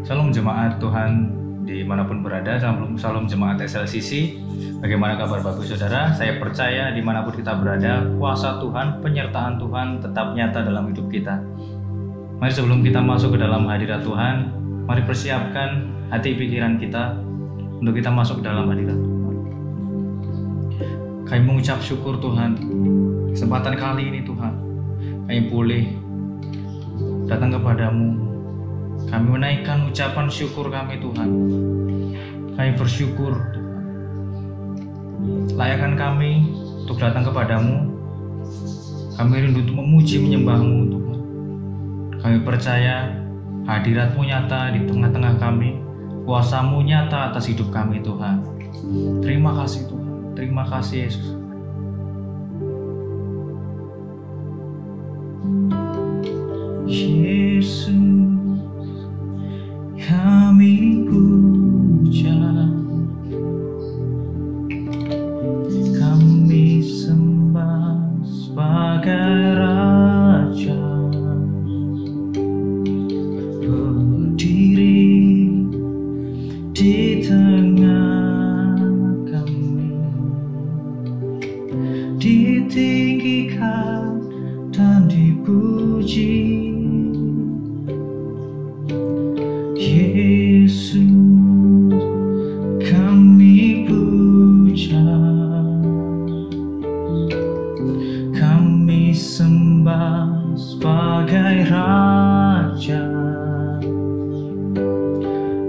Salam jemaat Tuhan dimanapun berada, salam jemaat SLCC. Bagaimana kabar Bapak Saudara? Saya percaya dimanapun kita berada, kuasa Tuhan, penyertaan Tuhan tetap nyata dalam hidup kita. Mari sebelum kita masuk ke dalam hadirat Tuhan, mari persiapkan hati pikiran kita untuk kita masuk ke dalam hadirat Tuhan. Kami mengucap syukur Tuhan, kesempatan kali ini Tuhan, kami boleh datang kepadamu. Kami menaikkan ucapan syukur kami Tuhan. Kami bersyukur Tuhan. Layakkan kami untuk datang kepadamu. Kami rindu untuk memuji menyembahmu Tuhan. Kami percaya hadiratmu nyata di tengah-tengah kami. Kuasamu nyata atas hidup kami Tuhan. Terima kasih Tuhan. Terima kasih Yesus. Yesus, kami puja, kami sembah sebagai Raja, berdiri di tengah kami, ditinggikan dan dipuji. Yesus, kami puja, kami sembah sebagai Raja,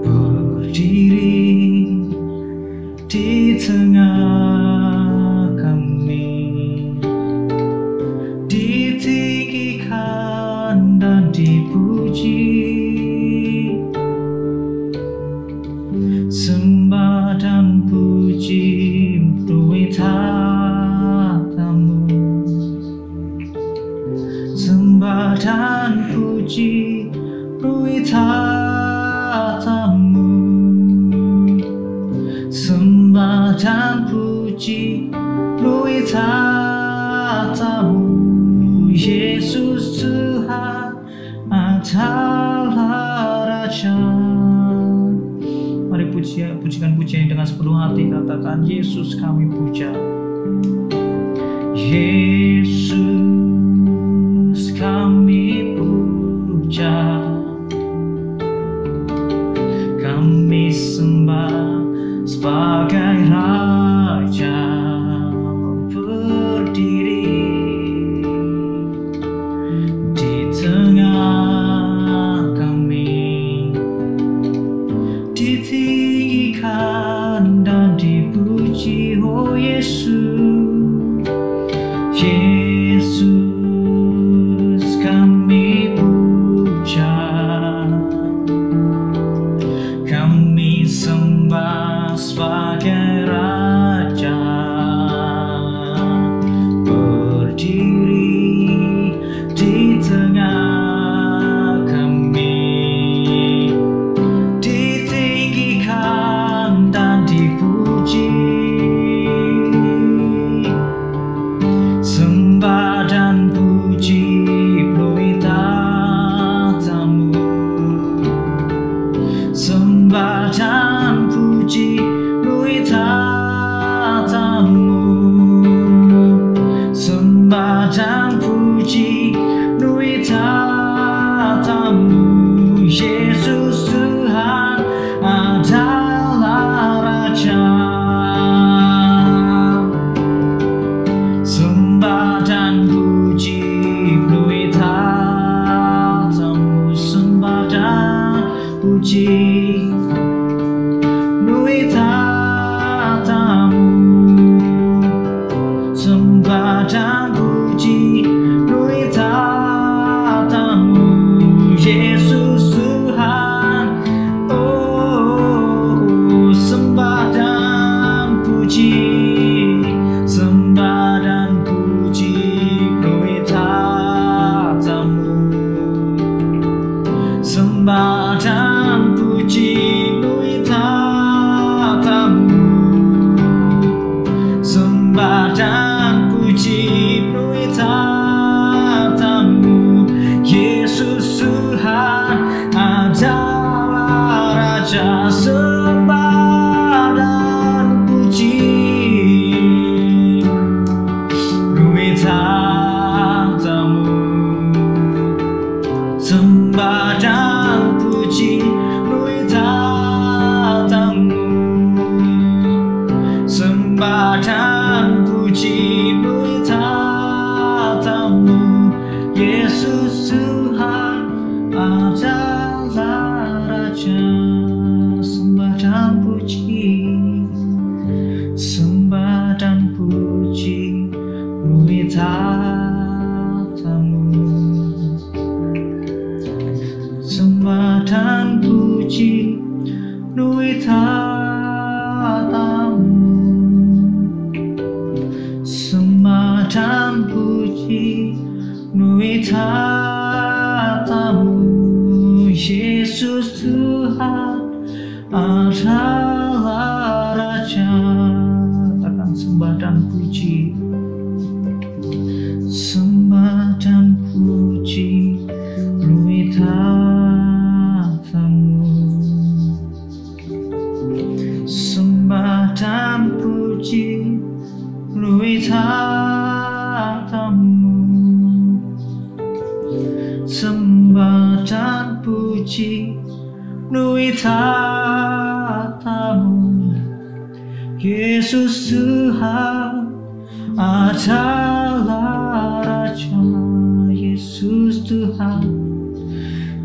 berdiri di tengah kami, ditinggikan dan dipuji. Sembah dan puji melalui tatamu, sembah dan puji melalui tatamu, sembah dan puji melalui tatamu. Yesus Tuhan adalah Raja. Mari pujikan pujian dengan sepenuh hati, katakan Yesus kami puja. Yesus kami puja, kami sembah sebagai Raja, berdiri di tengah kami, ditinggikan dan dipuji. Oh Yesus, Yesus kami puja, kami sembah sebagai Raja, berdiri di tengah kami, ditinggikan dan dipuji. Sembah dan puji melalui tatamu, sembah dan puji melalui tatamu, sembah dan puji melalui tatamu. Yesus Tuhan adalah Raja, sembah dan puji melalui tatamu, sembah dan puji melalui tatamu, sembah dan puji melalui tatamu. Yesus Tuhan, oh sembah dan puji, sembah dan puji melalui tatamu, sembah dan puji Raja, sembah dan puji Nui tahtamu, sembah dan puji Nui tahtamu, sembah dan puji Nui tahtamu. Yesus Tuhan adalah Raja, sembah dan puji, sembah dan puji Nui tahtamu, sembah dan puji Nui tahtamu, sembah dan puji Nui tahtamu. Yesus Tuhan adalah Raja, akan sembah dan puji, sembah dan puji Nui tahtamu, sembah dan puji Nui tahtamu, sembah dan puji Nui tahtamu. Yesus Tuhan adalah Raja, Yesus Tuhan,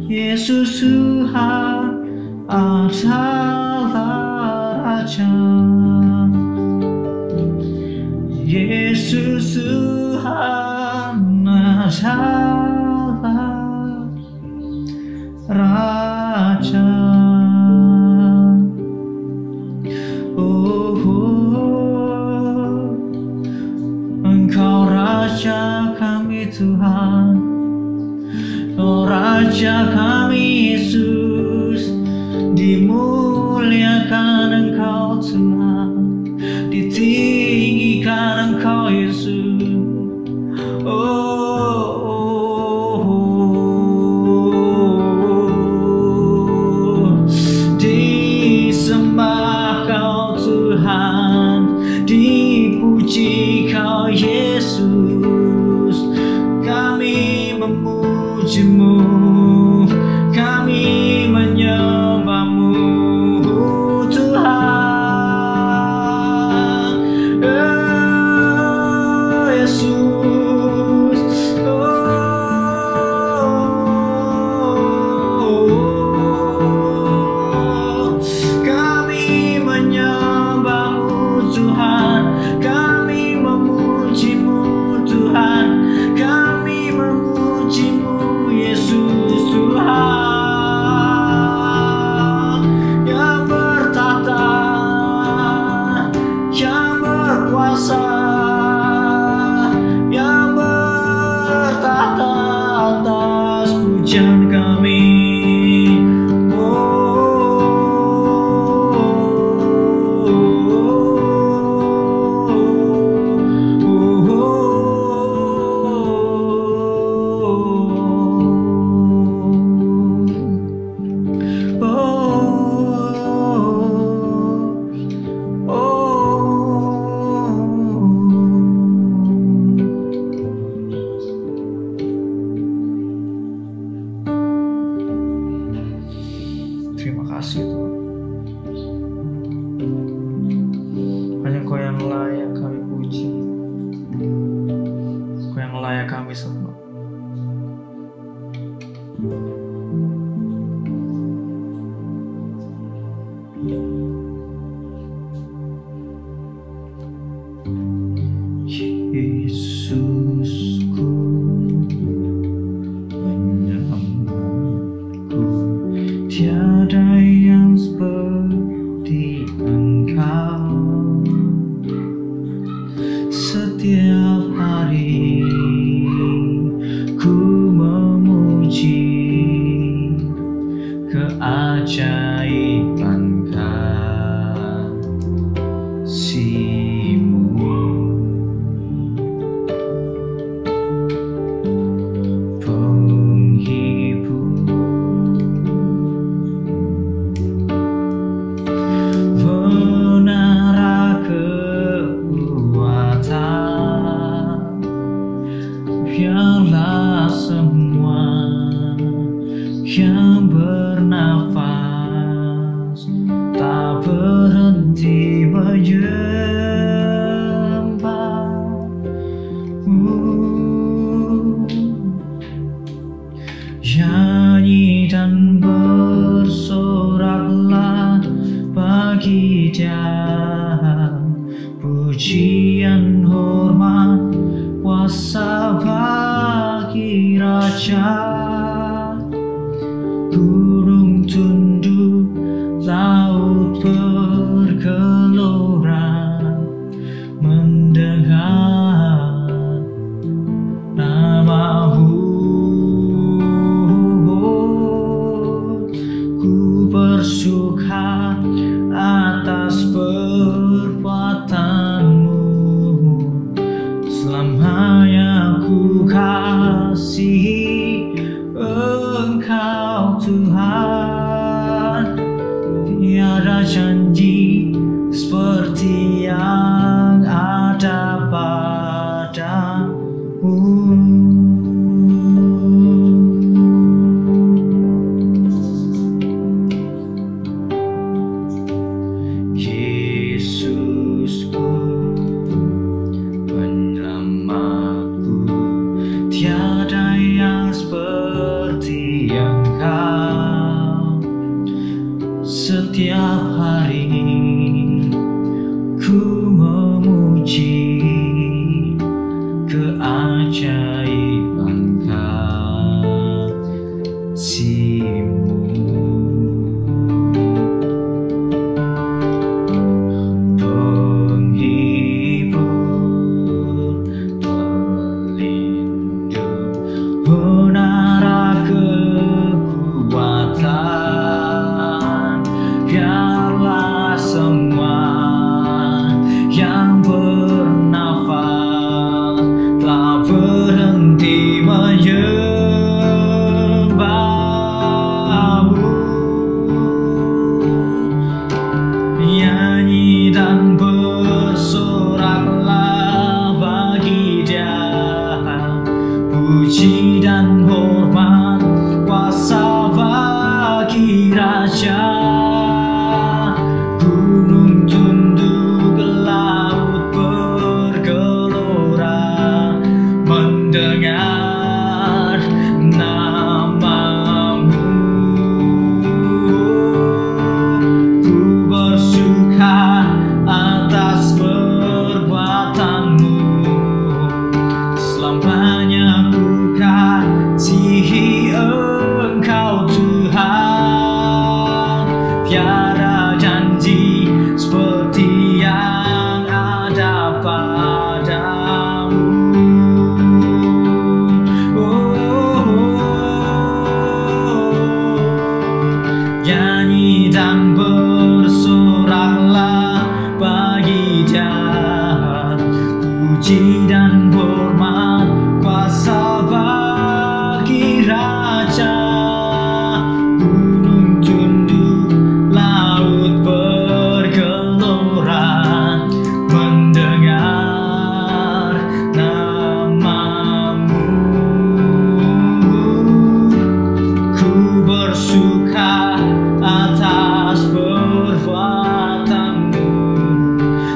Yesus Tuhan adalah Raja, Yesus Tuhan adalah Raja. Oh, Engkau Raja kami Tuhan, oh Raja kami Yesus, dimuliakan Engkau Tuhan, ditinggikan Engkau Yesus. Disembah Kau Tuhan, dipuji Kau Yesus, kami memuji-Mu, kami menyembah-Mu Tuhan. Oh Yesus, kami menyembah-Mu Tuhan, kami memuji-Mu Tuhan, kami memuji-Mu Yesus Tuhan, yang bertahta, yang berkuasa, yang bertahta atas pujian kami. Terima kasih Tuhan, hanya Kau yang layak kami puji, Kau yang layak kami sembah. Yesusku, menyambutku, tiada yang seperti Engkau. Setiap hari ku memuji keajaiban kasih-Mu. Penghibur Dia. Pujian hormat kuasa bagi Raja. Gunung tunduk, laut bergelora, mendengar nama-Mu. Ku bersuka atas perbuatan-Mu, selamanya ku kasihi Engkau Tuhan. Tiada janji seperti yang ada padamu. Yesusku, penyelamatku, tiada yang seperti Engkau. Setiap hari ku memuji keajaiban kasih-Mu. Penghibur, pelindung, menara kekuatan, biarlah semua yang bernafas telah berhenti menyembah-Mu. Nyanyi dan bersoraklah bagi Dia, puji dan hormat kuasa bagi Raja. Gunung tunduk, laut bergelora, mendengar nama-Mu. Ku bersuka atas perbuatan-Mu, selamanya ku kasihi Engkau Tuhan. Tiada janji seperti yang ada padamu. Nyanyi dan bersoraklah bagi Dia, puji dan hormat kuasa bagi Raja. Gunung tunduk, laut bergelora, mendengar nama-Mu. Ku bersuka atas perbuatan-Mu,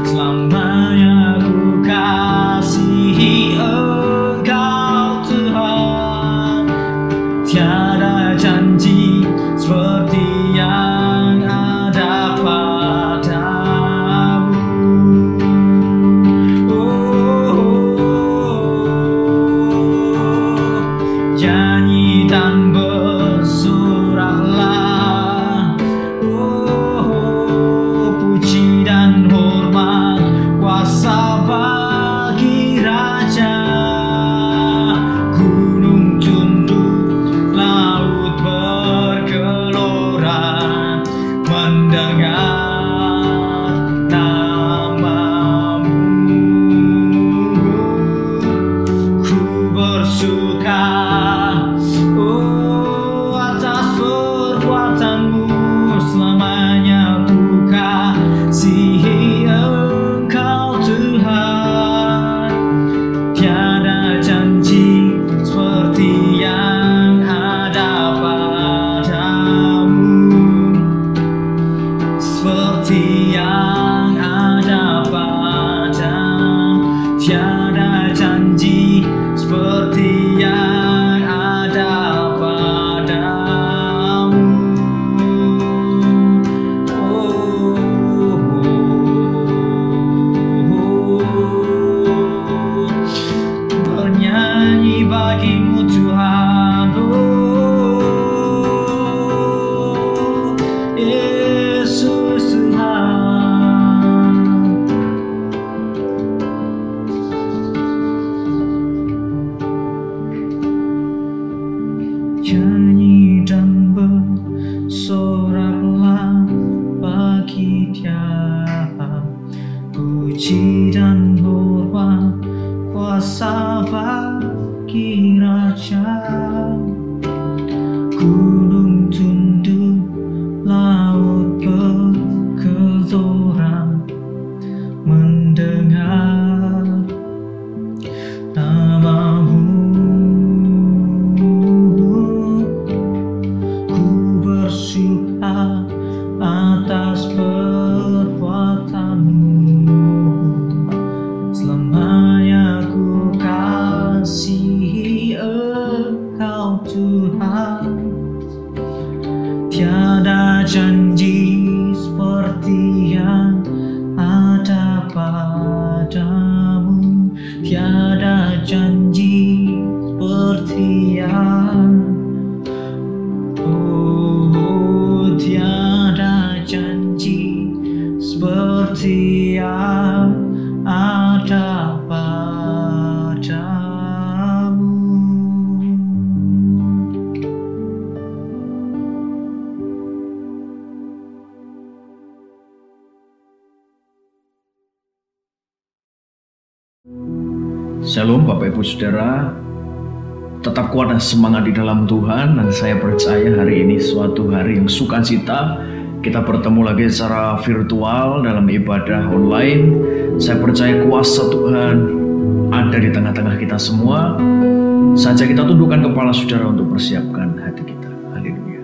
selamanya ku kasihi Engkau Tuhan. Tiada janji seperti yang ada padamu. Nyanyi dan bersoraklah, puji dan hormat kuasa bagi Raja. Gunung tunduk, laut bergelora, mendengar nama-Mu. Ku bersuka atas perbuatan-Mu, selamanya ku kasihi Engkau Tuhan. Tiada janji seperti yang ada padamu, seperti yang ada padamu. Tiada janji seperti yang ada padamu. Oh. bagi Dia, puji dan hormat kuasa bagi Raja. Gunung tunduk, laut bergelora mendengar nama-Mu. Ku bersyukur atas perbuatan-Mu, selamanya ku kasihi Engkau Tuhan. Tiada janji seperti yang ada padamu, tiada janji seperti yang tiada janji seperti yang ada padamu. Shalom Bapak Ibu Saudara, tetap kuat dan semangat di dalam Tuhan, dan saya percaya hari ini suatu hari yang sukacita. Kita bertemu lagi secara virtual dalam ibadah online. Saya percaya kuasa Tuhan ada di tengah-tengah kita semua. Saja kita tundukkan kepala saudara untuk persiapkan hati kita. Haleluya.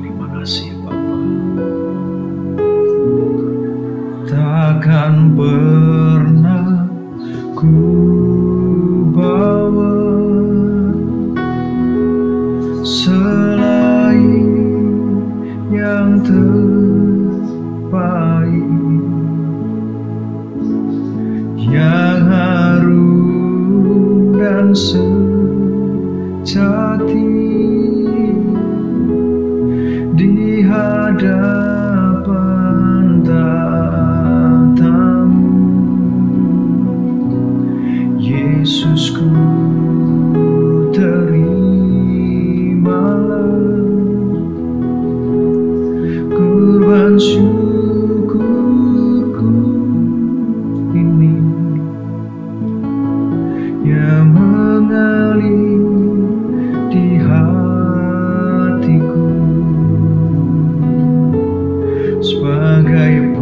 Terima kasih Bapa. Takkan pernah ku bawa selain yang terbaik, yang harum dan sejati di hadapan tatamu. Yesusku, terimalah kurban syukurku ini yang mengalir di hatiku sebagai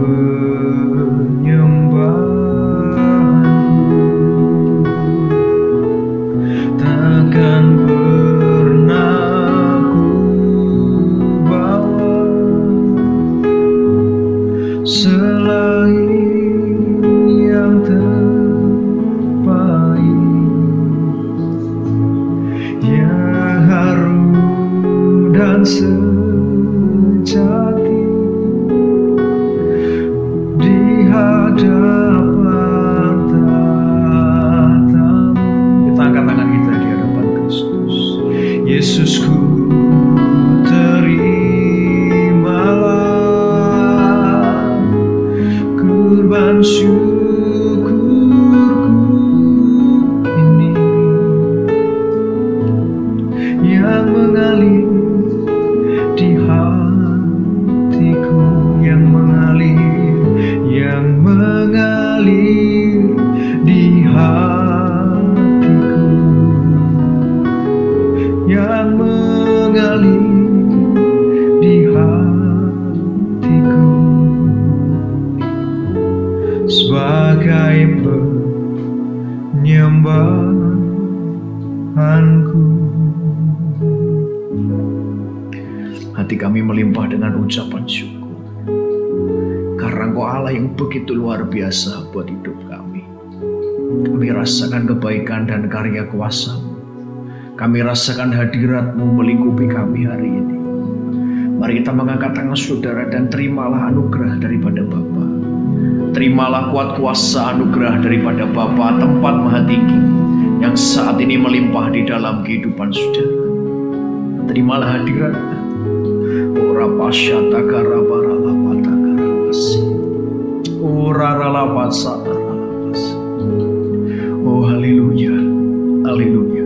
takkan pernah ku bawa selain yang terbaik, yang harum dan sejati di hadapan tatamu. Kita angkat tangan kita di hadapan Kristus. Yesusku, terimalah kurban syukurku ini yang mengalir di hatiku, yang mengalir di hatiku, yang mengalir di hatiku sebagai penyembahanku. Hati kami melimpah dengan ucapan syukur karena Engkau Allah yang begitu luar biasa buat hidup kami. Kami rasakan kebaikan dan karya kuasa-Mu. Kami rasakan hadirat-Mu melingkupi kami hari ini. Mari kita mengangkat tangan saudara dan terimalah anugerah daripada Bapa. Terimalah kuat kuasa anugerah daripada Bapa tempat maha tinggi yang saat ini melimpah di dalam kehidupan saudara. Terimalah hadirat. Ora pasyata karabara lapata karawasi. Ora ralapasa ralapasa. Oh haleluya. Haleluya.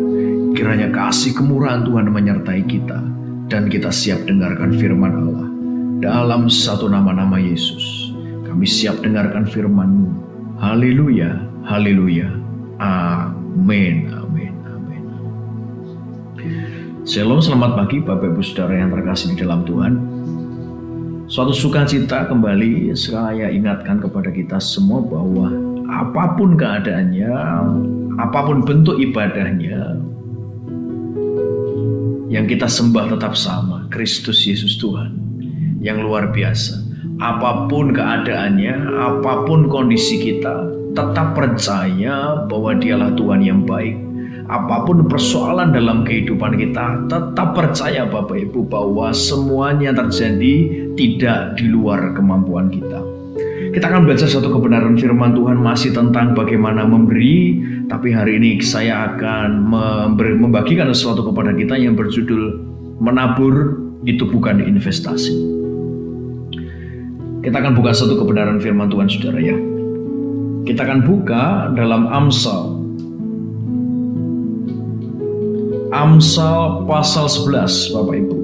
Kiranya kasih kemurahan Tuhan menyertai kita dan kita siap dengarkan firman Allah dalam satu nama-nama Yesus, kami siap dengarkan firman-Mu. Haleluya, haleluya, amin, amin, amin. Shalom, selamat pagi Bapak Ibu Saudara yang terkasih di dalam Tuhan. Suatu sukacita kembali saya ingatkan kepada kita semua bahwa apapun keadaannya, apapun bentuk ibadahnya, yang kita sembah tetap sama, Kristus Yesus Tuhan yang luar biasa. Apapun keadaannya, apapun kondisi kita, tetap percaya bahwa Dialah Tuhan yang baik. Apapun persoalan dalam kehidupan kita, tetap percaya Bapak Ibu bahwa semuanya terjadi tidak di luar kemampuan kita. Kita akan belajar satu kebenaran firman Tuhan masih tentang bagaimana memberi. Tapi hari ini saya akan membagikan sesuatu kepada kita yang berjudul menabur itu bukan investasi. Kita akan buka satu kebenaran firman Tuhan saudara ya. Kita akan buka dalam Amsal pasal 11 Bapak Ibu.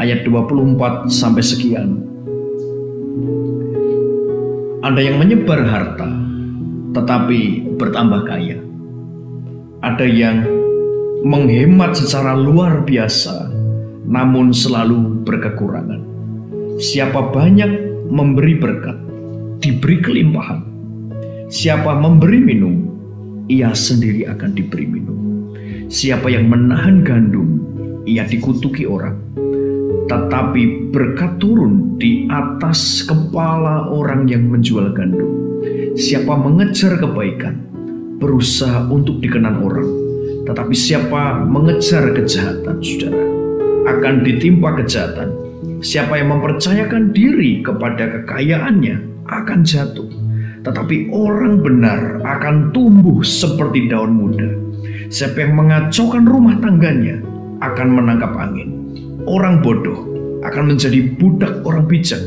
Ayat 24 sampai sekian. Ada yang menyebar harta tetapi bertambah kaya. Ada yang menghemat secara luar biasa namun selalu berkekurangan. Siapa banyak memberi berkat, diberi kelimpahan. Siapa memberi minum, ia sendiri akan diberi minum. Siapa yang menahan gandum, ia dikutuki orang. Tetapi berkat turun di atas kepala orang yang menjual gandum. Siapa mengejar kebaikan, berusaha untuk dikenan orang. Tetapi siapa mengejar kejahatan, saudara, akan ditimpa kejahatan. Siapa yang mempercayakan diri kepada kekayaannya akan jatuh. Tetapi orang benar akan tumbuh seperti daun muda. Siapa yang mengacaukan rumah tangganya akan menangkap angin. Orang bodoh akan menjadi budak orang bijak.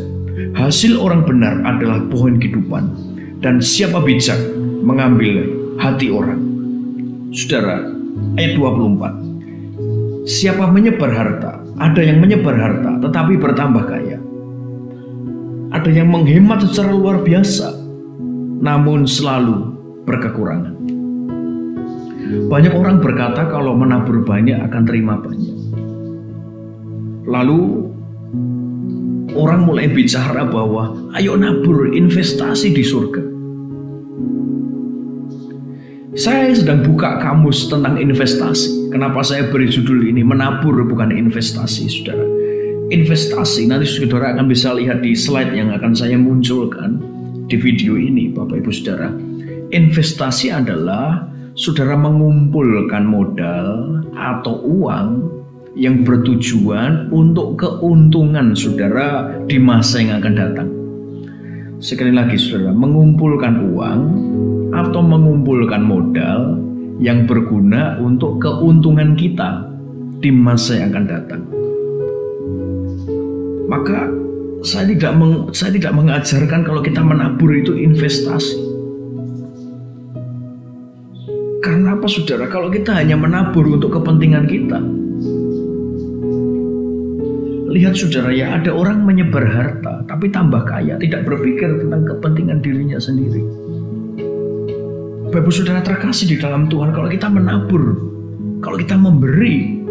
Hasil orang benar adalah pohon kehidupan, dan siapa bijak mengambil hati orang. Saudara, ayat 24. Siapa menyebar harta, ada yang menyebar harta tetapi bertambah kaya. Ada yang menghemat secara luar biasa namun selalu berkekurangan. Banyak orang berkata kalau menabur banyak akan terima banyak. Lalu orang mulai bicara bahwa ayo nabur, investasi di surga. Saya sedang buka kamus tentang investasi. Kenapa saya beri judul ini menabur bukan investasi, saudara? Investasi, nanti saudara akan bisa lihat di slide yang akan saya munculkan di video ini, Bapak Ibu Saudara. Investasi adalah saudara mengumpulkan modal atau uang yang bertujuan untuk keuntungan saudara di masa yang akan datang. Sekali lagi saudara, mengumpulkan uang atau mengumpulkan modal yang berguna untuk keuntungan kita di masa yang akan datang. Maka saya tidak mengajarkan kalau kita menabur itu investasi. Karena apa saudara? Kalau kita hanya menabur untuk kepentingan kita, lihat saudara ya, ada orang menyebar harta tapi tambah kaya, tidak berpikir tentang kepentingan dirinya sendiri. Bapak saudara terkasih di dalam Tuhan, kalau kita menabur, kalau kita memberi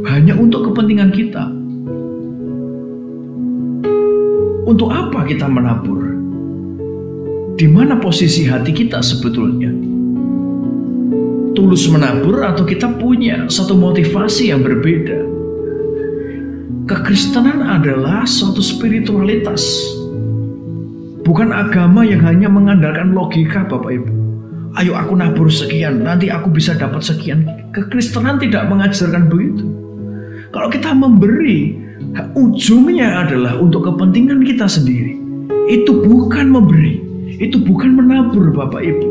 hanya untuk kepentingan kita, untuk apa kita menabur? Di mana posisi hati kita sebetulnya? Tulus menabur atau kita punya satu motivasi yang berbeda? Kekristenan adalah suatu spiritualitas, bukan agama yang hanya mengandalkan logika, Bapak Ibu. Ayo aku nabur sekian, nanti aku bisa dapat sekian. Kekristenan tidak mengajarkan begitu. Kalau kita memberi, ujungnya adalah untuk kepentingan kita sendiri. Itu bukan memberi, itu bukan menabur, Bapak Ibu.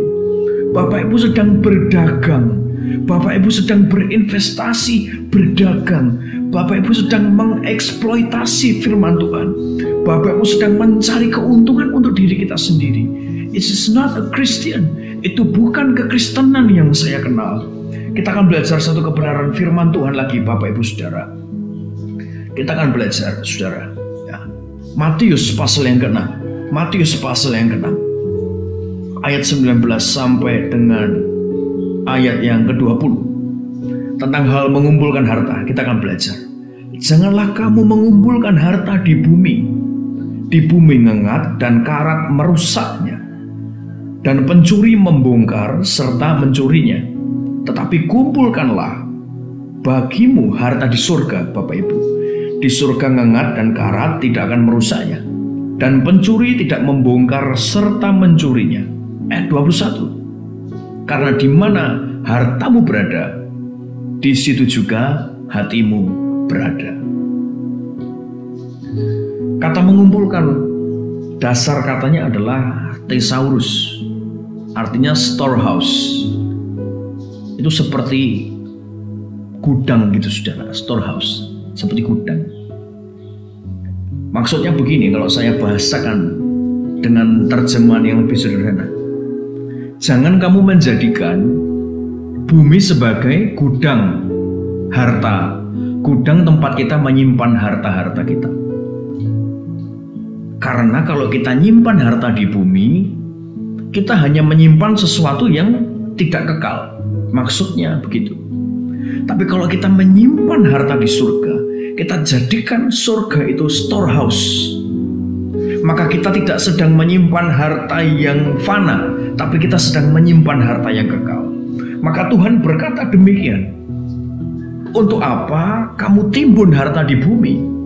Bapak Ibu sedang berdagang, Bapak Ibu sedang berinvestasi, berdagang. Bapak Ibu sedang mengeksploitasi firman Tuhan. Bapak Ibu sedang mencari keuntungan untuk diri kita sendiri. It is not a Christian. Itu bukan kekristenan yang saya kenal. Kita akan belajar satu kebenaran firman Tuhan lagi, Bapak Ibu Saudara. Kita akan belajar, saudara. Matius pasal yang ke-6. Matius pasal yang ke-6. Ayat 19 sampai dengan ayat yang ke-20. Tentang hal mengumpulkan harta, kita akan belajar. Janganlah kamu mengumpulkan harta di bumi. Di bumi ngengat dan karat merusaknya, dan pencuri membongkar serta mencurinya. Tetapi kumpulkanlah bagimu harta di surga, Bapak Ibu. Di surga ngengat dan karat tidak akan merusaknya, dan pencuri tidak membongkar serta mencurinya. Ayat 21. Karena di mana hartamu berada, di situ juga hatimu berada. Kata mengumpulkan, dasar katanya adalah thesaurus, artinya storehouse. Itu seperti gudang gitu saudara, storehouse, seperti gudang. Maksudnya begini, kalau saya bahasakan dengan terjemahan yang lebih sederhana. Jangan kamu menjadikan bumi sebagai gudang harta, gudang tempat kita menyimpan harta-harta kita. Karena kalau kita nyimpan harta di bumi, kita hanya menyimpan sesuatu yang tidak kekal. Maksudnya begitu. Tapi kalau kita menyimpan harta di surga, kita jadikan surga itu storehouse, maka kita tidak sedang menyimpan harta yang fana, tapi kita sedang menyimpan harta yang kekal. Maka Tuhan berkata demikian. Untuk apa kamu timbun harta di bumi?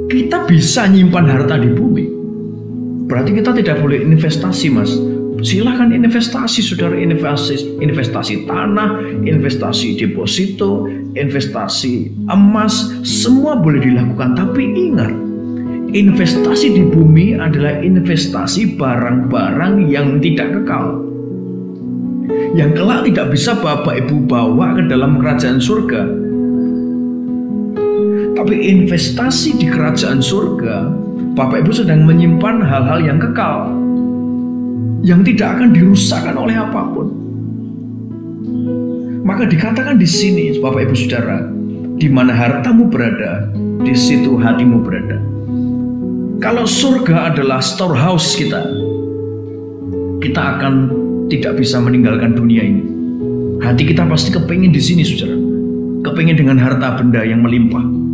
Kita bisa nyimpan harta di bumi. Berarti kita tidak boleh investasi, Mas. Silahkan investasi, saudara. Investasi tanah, investasi deposito, investasi emas, semua boleh dilakukan. Tapi ingat, investasi di bumi adalah investasi barang-barang yang tidak kekal, yang kelak tidak bisa Bapak Ibu bawa ke dalam kerajaan surga. Tapi investasi di kerajaan surga, Bapak Ibu sedang menyimpan hal-hal yang kekal, yang tidak akan dirusakkan oleh apapun. Maka dikatakan di sini, Bapak Ibu Saudara, di mana hartamu berada, di situ hatimu berada. Kalau surga adalah storehouse kita, kita akan tidak bisa meninggalkan dunia ini. Hati kita pasti kepingin di sini, saudara. Kepingin dengan harta benda yang melimpah.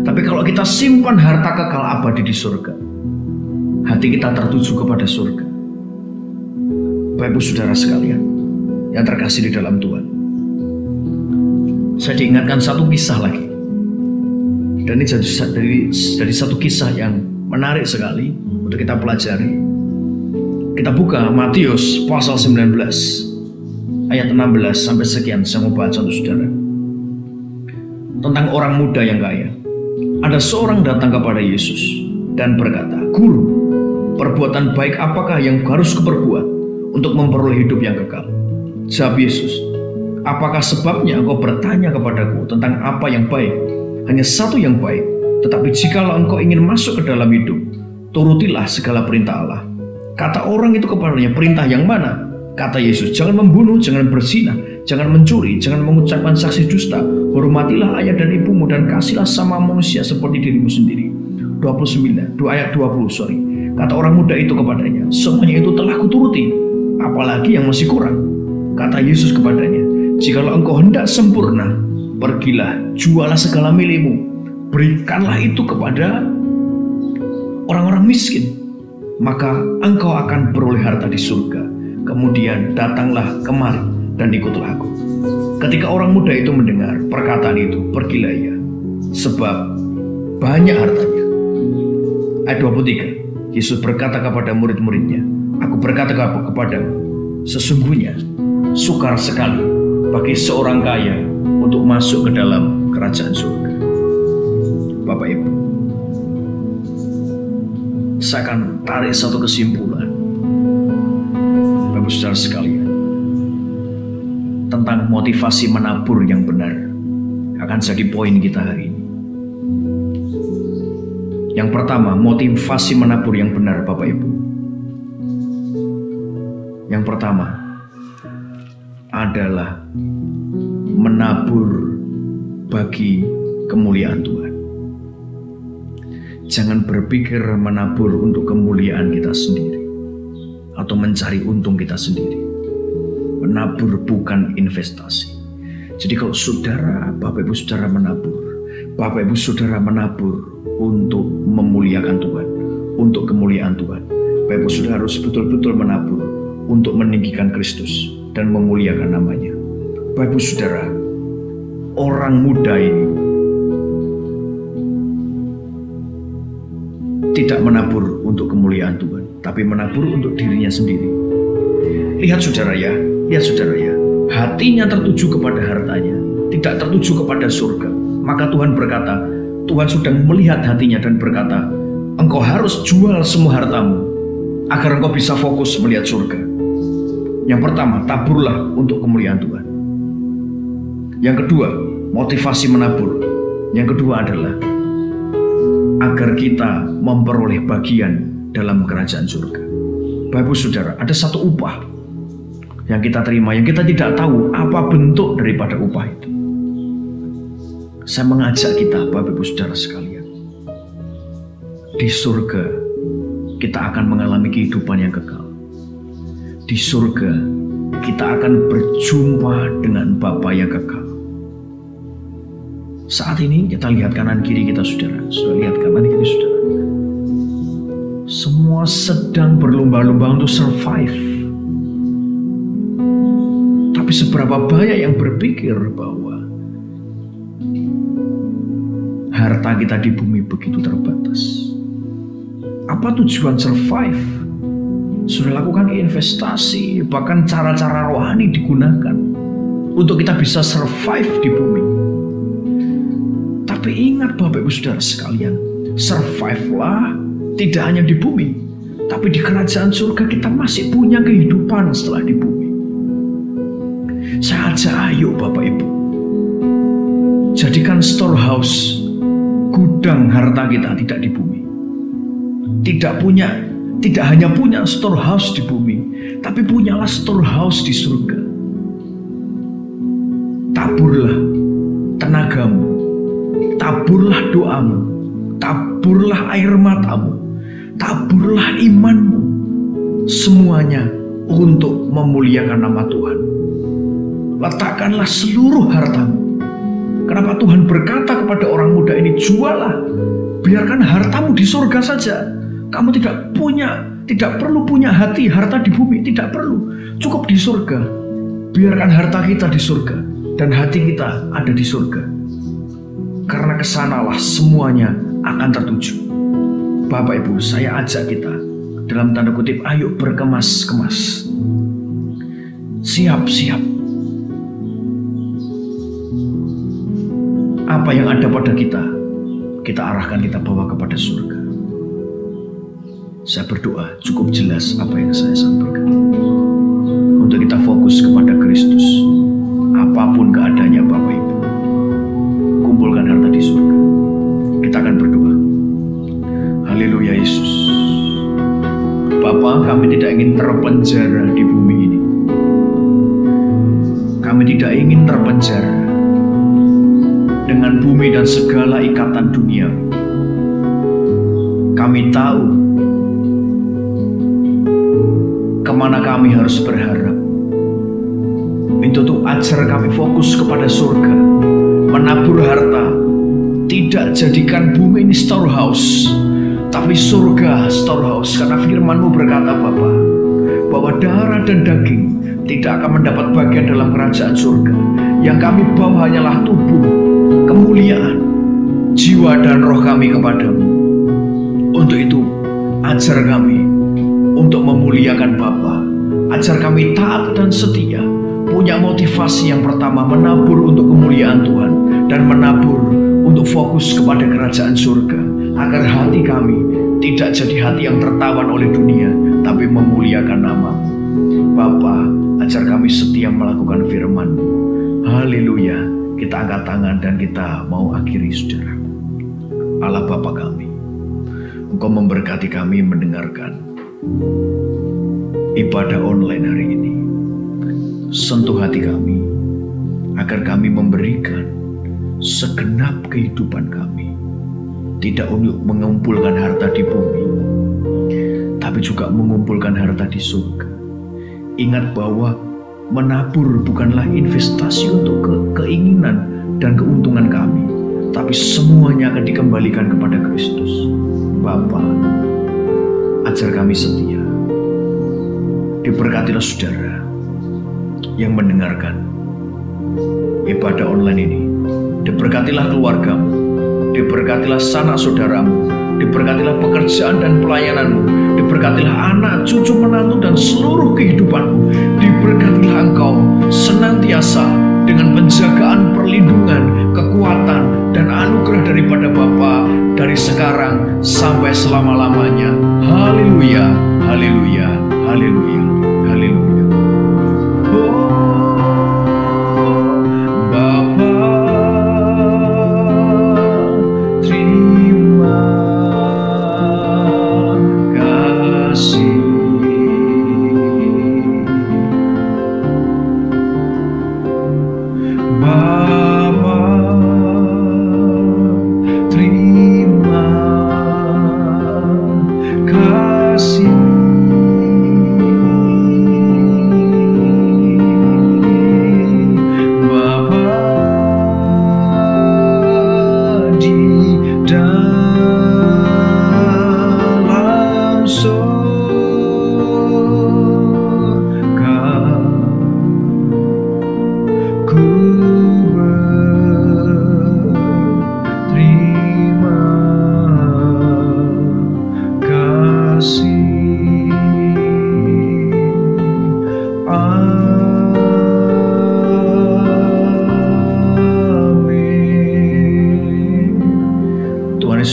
Tapi kalau kita simpan harta kekal abadi di surga, hati kita tertuju kepada surga. Bapak Ibu Saudara sekalian yang terkasih di dalam Tuhan, saya diingatkan satu kisah lagi. Dan ini dari satu kisah yang menarik sekali untuk kita pelajari. Kita buka Matius pasal 19 ayat 16 sampai sekian. Saya mau baca untuk saudara. Tentang orang muda yang kaya. Ada seorang datang kepada Yesus dan berkata, "Guru, perbuatan baik apakah yang harus kuperbuat untuk memperoleh hidup yang kekal?" Jawab Yesus, "Apakah sebabnya engkau bertanya kepadaku tentang apa yang baik? Hanya satu yang baik. Tetapi jikalau engkau ingin masuk ke dalam hidup, turutilah segala perintah Allah." Kata orang itu kepadanya, "Perintah yang mana?" Kata Yesus, "Jangan membunuh, jangan berzina, jangan mencuri, jangan mengucapkan saksi dusta, hormatilah ayah dan ibumu, dan kasihlah sama manusia seperti dirimu sendiri." 29, ayat 20, sorry. Kata orang muda itu kepadanya, "Semuanya itu telah kuturuti, apalagi yang masih kurang?" Kata Yesus kepadanya, "Jikalau engkau hendak sempurna, pergilah, jualah segala milikmu, berikanlah itu kepada orang-orang miskin, maka engkau akan beroleh harta di surga. Kemudian datanglah kemari dan ikutlah aku." Ketika orang muda itu mendengar perkataan itu, pergilah ia, sebab banyak hartanya. Ayat 23, Yesus berkata kepada murid-muridnya, "Aku berkata kepadamu, sesungguhnya sukar sekali bagi seorang kaya untuk masuk ke dalam kerajaan surga." Bapak Ibu, saya akan tarik satu kesimpulan, Bapak Saudara sekalian, tentang motivasi menabur yang benar akan jadi poin kita hari ini. Yang pertama, motivasi menabur yang benar, Bapak Ibu. Yang pertama adalah menabur bagi kemuliaan Tuhan. Jangan berpikir menabur untuk kemuliaan kita sendiri atau mencari untung kita sendiri. Menabur bukan investasi. Jadi kalau saudara, Bapak Ibu Saudara menabur, Bapak Ibu Saudara menabur untuk memuliakan Tuhan, untuk kemuliaan Tuhan. Bapak Ibu Saudara harus betul-betul menabur untuk meninggikan Kristus dan memuliakan namanya. Bapak Ibu Saudara, orang muda ini tidak menabur untuk kemuliaan Tuhan, tapi menabur untuk dirinya sendiri. Lihat saudara ya, hatinya tertuju kepada hartanya, tidak tertuju kepada surga. Maka Tuhan berkata, Tuhan sudah melihat hatinya dan berkata, engkau harus jual semua hartamu agar engkau bisa fokus melihat surga. Yang pertama, taburlah untuk kemuliaan Tuhan. Yang kedua, motivasi menabur. Yang kedua adalah agar kita memperoleh bagian dalam kerajaan surga. Bapak Ibu Saudara, ada satu upah yang kita terima, yang kita tidak tahu apa bentuk daripada upah itu. Saya mengajak kita, Bapak Ibu Saudara sekalian, di surga kita akan mengalami kehidupan yang kekal. Di surga kita akan berjumpa dengan Bapa yang kekal. Saat ini kita lihat kanan kiri kita saudara. Sudah lihat kanan kiri saudara. Semua sedang berlomba-lomba untuk survive. Tapi seberapa banyak yang berpikir bahwa harta kita di bumi begitu terbatas. Apa tujuan survive? Sudah lakukan investasi, bahkan cara-cara rohani digunakan untuk kita bisa survive di bumi. Tapi ingat Bapak Ibu Saudara sekalian, survive-lah tidak hanya di bumi, tapi di kerajaan surga kita masih punya kehidupan setelah di bumi. Saya ajak ayo Bapak Ibu, jadikan storehouse, gudang harta kita tidak di bumi. Tidak hanya punya storehouse di bumi, tapi punyalah storehouse di surga. Taburlah tenagamu, taburlah doamu, taburlah air matamu, taburlah imanmu, semuanya untuk memuliakan nama Tuhan. Letakkanlah seluruh hartamu. Kenapa Tuhan berkata kepada orang muda ini, jualah, biarkan hartamu di surga saja. Kamu tidak perlu punya harta di bumi, tidak perlu, cukup di surga. Biarkan harta kita di surga dan hati kita ada di surga. Karena kesanalah semuanya akan tertuju. Bapak Ibu, saya ajak kita dalam tanda kutip, ayo berkemas-kemas. Siap-siap. Apa yang ada pada kita arahkan, kita bawa kepada surga. Saya berdoa cukup jelas apa yang saya sampaikan. Untuk kita fokus kepada Kristus. Apapun keadaannya Bapak Ibu, kumpulkan harta di surga. Kita akan berdoa. Haleluya Yesus. Bapa, kami tidak ingin terpenjara di bumi ini. Kami tidak ingin terpenjara dengan bumi dan segala ikatan dunia. Kami tahu kemana kami harus berharap. Itu ajar kami fokus kepada surga, menabur harta. Tidak jadikan bumi ini storehouse, tapi surga storehouse. Karena firman-Mu berkata Bapa, bahwa darah dan daging tidak akan mendapat bagian dalam kerajaan surga. Yang kami bawa hanyalah tubuh, kemuliaan, jiwa dan roh kami kepadamu. Untuk itu, ajar kami untuk memuliakan Bapa. Ajar kami taat dan setia, punya motivasi yang pertama, menabur untuk kemuliaan Tuhan, dan menabur untuk fokus kepada kerajaan surga, agar hati kami tidak jadi hati yang tertawan oleh dunia, tapi memuliakan nama-Mu. Bapa, ajar kami setia melakukan firman-Mu. Haleluya. Kita angkat tangan dan kita mau akhiri saudara. Allah Bapa kami, Engkau memberkati kami mendengarkan ibadah online hari ini. Sentuh hati kami, agar kami memberikan segenap kehidupan kami tidak untuk mengumpulkan harta di bumi, tapi juga mengumpulkan harta di surga. Ingat bahwa menabur bukanlah investasi untuk keinginan dan keuntungan kami, tapi semuanya akan dikembalikan kepada Kristus. Bapa, ajar kami setia. Diberkatilah saudara yang mendengarkan ibadah online ini. Diberkatilah keluargamu, diberkatilah sanak saudaramu, diberkatilah pekerjaan dan pelayananmu, diberkatilah anak, cucu, menantu, dan seluruh kehidupanmu. Diberkatilah engkau senantiasa dengan penjagaan, perlindungan, kekuatan, dan anugerah daripada Bapa dari sekarang sampai selama-lamanya. Haleluya, haleluya, haleluya, haleluya.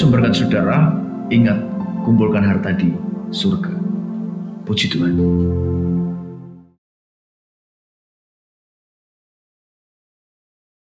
Memberkati saudara. Ingat, kumpulkan harta di surga. Puji Tuhan.